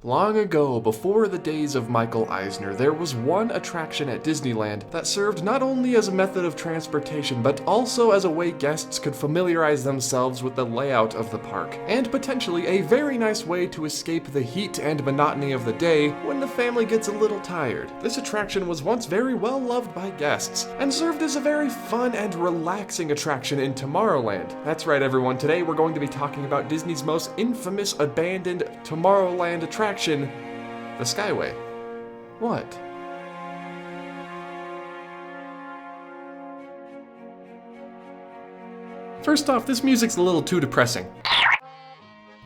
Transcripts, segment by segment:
Long ago, before the days of Michael Eisner, there was one attraction at Disneyland that served not only as a method of transportation, but also as a way guests could familiarize themselves with the layout of the park, and potentially a very nice way to escape the heat and monotony of the day when the family gets a little tired. This attraction was once very well loved by guests, and served as a very fun and relaxing attraction in Tomorrowland. That's right everyone, today we're going to be talking about Disney's most infamous abandoned Tomorrowland attraction, the Skyway. What? First off, this music's a little too depressing.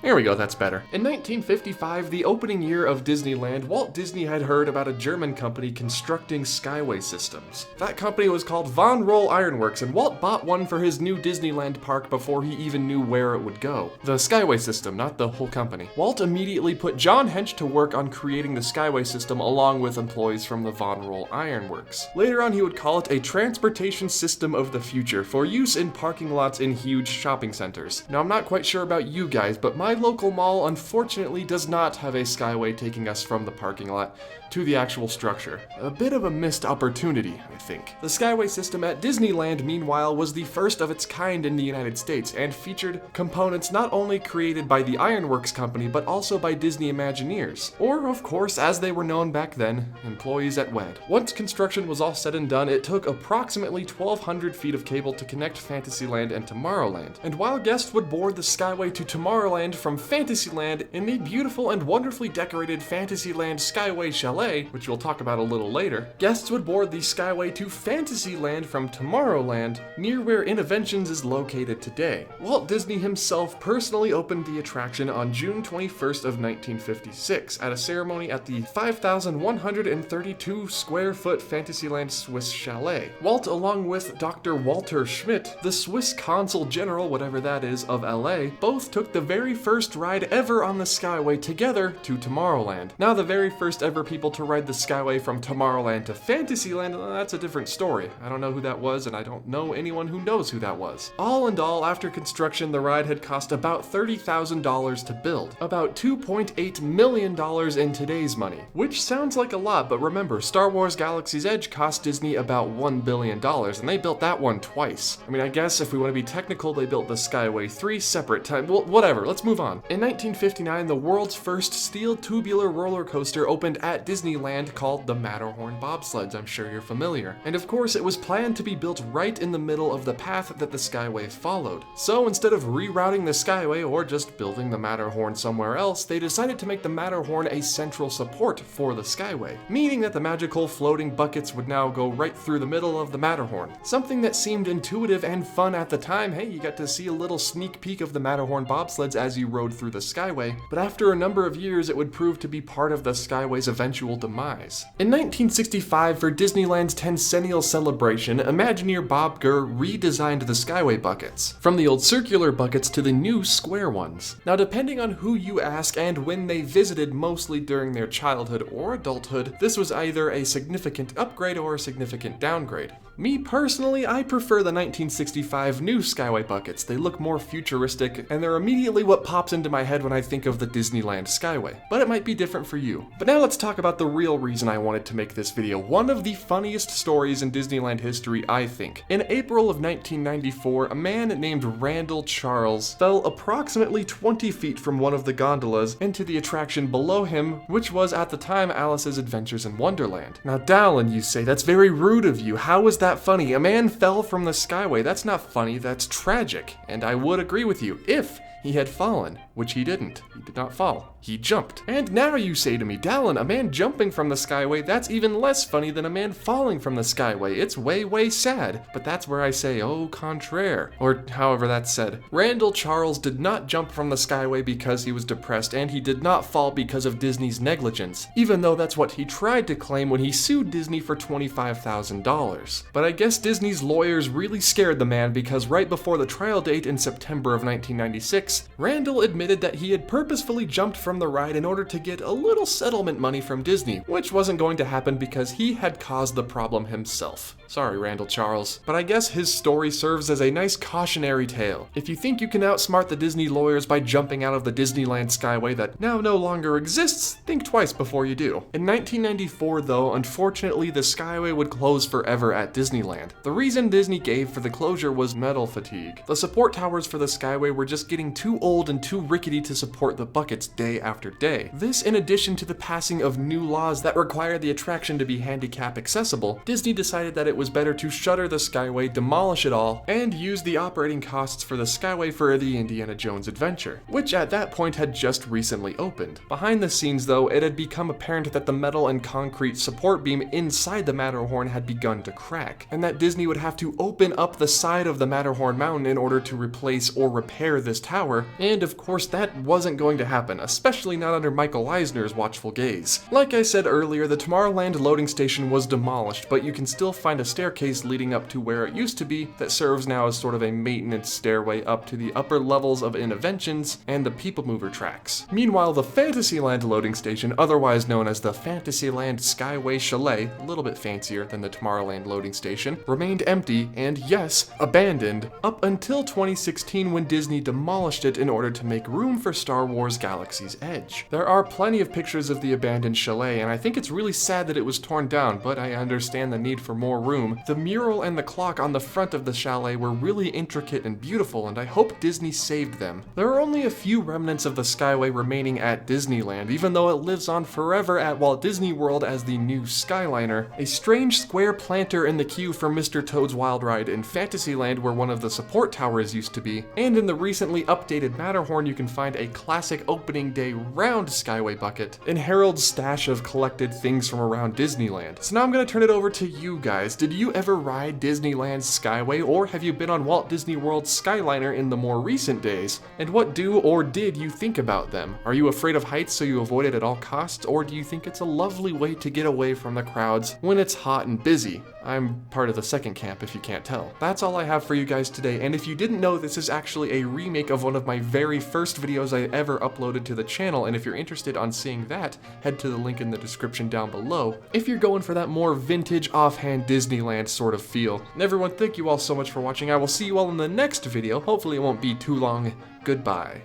There we go, that's better. In 1955, the opening year of Disneyland, Walt Disney had heard about a German company constructing Skyway Systems. That company was called Von Roll Ironworks, and Walt bought one for his new Disneyland park before he even knew where it would go. The Skyway System, not the whole company. Walt immediately put John Hench to work on creating the Skyway System along with employees from the Von Roll Ironworks. Later on, he would call it a transportation system of the future for use in parking lots in huge shopping centers. Now, I'm not quite sure about you guys, but my local mall unfortunately does not have a Skyway taking us from the parking lot to the actual structure. A bit of a missed opportunity, I think. The Skyway System at Disneyland, meanwhile, was the first of its kind in the United States and featured components not only created by the Ironworks company, but also by Disney Imagineers, or, of course, as they were known back then, employees at WED. Once construction was all said and done, it took approximately 1,200 feet of cable to connect Fantasyland and Tomorrowland. And while guests would board the Skyway to Tomorrowland from Fantasyland in the beautiful and wonderfully decorated Fantasyland Skyway Chalet, which we'll talk about a little later, guests would board the Skyway to Fantasyland from Tomorrowland, near where Innoventions is located today. Walt Disney himself personally opened the attraction on June 21st of 1956 at a ceremony at the 5,132 square foot Fantasyland Swiss Chalet. Walt, along with Dr. Walter Schmidt, the Swiss Consul General, whatever that is, of LA, both took the very first ride ever on the Skyway together to Tomorrowland. Now, the very first ever people to ride the Skyway from Tomorrowland to Fantasyland, that's a different story. I don't know who that was, and I don't know anyone who knows who that was. All in all, after construction, the ride had cost about $30,000 to build, about $2.8 million in today's money, which sounds like a lot, but remember, Star Wars Galaxy's Edge cost Disney about $1 billion, and they built that one twice. I mean, I guess if we want to be technical, they built the Skyway 3 separate times. Well, whatever, let's move on. In 1959, the world's first steel tubular roller coaster opened at Disneyland called the Matterhorn Bobsleds. I'm sure you're familiar. And of course, it was planned to be built right in the middle of the path that the Skyway followed. So instead of rerouting the Skyway or just building the Matterhorn somewhere else, they decided to make the Matterhorn a central support for the Skyway, meaning that the magical floating buckets would now go right through the middle of the Matterhorn. Something that seemed intuitive and fun at the time. Hey, you got to see a little sneak peek of the Matterhorn bobsleds as you rode through the Skyway, but after a number of years, it would prove to be part of the Skyway's eventual demise. In 1965, for Disneyland's tencennial celebration, Imagineer Bob Gurr redesigned the Skyway buckets, from the old circular buckets to the new square ones. Now, depending on who you ask and when they visited, mostly during their childhood or adulthood, this was either a significant upgrade or a significant downgrade. Me personally, I prefer the 1965 new Skyway buckets. They look more futuristic, and they're immediately what pops into my head when I think of the Disneyland Skyway. But it might be different for you. But now let's talk about the real reason I wanted to make this video. One of the funniest stories in Disneyland history, I think. In April of 1994, a man named Randall Charles fell approximately 20 feet from one of the gondolas into the attraction below him, which was at the time Alice's Adventures in Wonderland. Now, Dallin, you say, that's very rude of you. How is that funny? A man fell from the Skyway. That's not funny, that's tragic. And I would agree with you if he had fallen, which he didn't. He did not fall. He jumped. And now you say to me, Dallin, a man jumping from the Skyway, that's even less funny than a man falling from the Skyway. It's way, way sad. But that's where I say, au contraire. Or however that's said. Randall Charles did not jump from the Skyway because he was depressed, and he did not fall because of Disney's negligence, even though that's what he tried to claim when he sued Disney for $25,000. But I guess Disney's lawyers really scared the man, because right before the trial date in September of 1996, 1996, Randall admitted that he had purposefully jumped from the ride in order to get a little settlement money from Disney, which wasn't going to happen because he had caused the problem himself. Sorry, Randall Charles. But I guess his story serves as a nice cautionary tale. If you think you can outsmart the Disney lawyers by jumping out of the Disneyland Skyway that now no longer exists, think twice before you do. In 1994, though, unfortunately, the Skyway would close forever at Disneyland. The reason Disney gave for the closure was metal fatigue. The support towers for the Skyway were just getting too old and too rickety to support the buckets day after day. This, in addition to the passing of new laws that require the attraction to be handicap accessible, Disney decided that it was better to shutter the Skyway, demolish it all, and use the operating costs for the Skyway for the Indiana Jones adventure, which at that point had just recently opened. Behind the scenes, though, it had become apparent that the metal and concrete support beam inside the Matterhorn had begun to crack, and that Disney would have to open up the side of the Matterhorn mountain in order to replace or repair this tower, and of course that wasn't going to happen, especially not under Michael Eisner's watchful gaze. Like I said earlier, the Tomorrowland loading station was demolished, but you can still find a staircase leading up to where it used to be that serves now as sort of a maintenance stairway up to the upper levels of Inventions and the People Mover tracks. Meanwhile, the Fantasyland loading station, otherwise known as the Fantasyland Skyway Chalet, a little bit fancier than the Tomorrowland loading station, remained empty and, yes, abandoned, up until 2016 when Disney demolished it in order to make room for Star Wars Galaxy's Edge. There are plenty of pictures of the abandoned chalet, and I think it's really sad that it was torn down, but I understand the need for more room. The mural and the clock on the front of the chalet were really intricate and beautiful, and I hope Disney saved them. There are only a few remnants of the Skyway remaining at Disneyland, even though it lives on forever at Walt Disney World as the new Skyliner, a strange square planter in the queue for Mr. Toad's Wild Ride in Fantasyland where one of the support towers used to be, and in the recently updated Matterhorn you can find a classic opening day round Skyway bucket and Harold's stash of collected things from around Disneyland. So now I'm going to turn it over to you guys. Did you ever ride Disneyland's Skyway, or have you been on Walt Disney World's Skyliner in the more recent days? And what do or did you think about them? Are you afraid of heights so you avoid it at all costs, or do you think it's a lovely way to get away from the crowds when it's hot and busy? I'm part of the second camp if you can't tell. That's all I have for you guys today, and if you didn't know, this is actually a remake of one of my very first videos I ever uploaded to the channel, and if you're interested on seeing that, head to the link in the description down below if you're going for that more vintage, offhand Disneyland sort of feel. And everyone, thank you all so much for watching. I will see you all in the next video. Hopefully it won't be too long. Goodbye.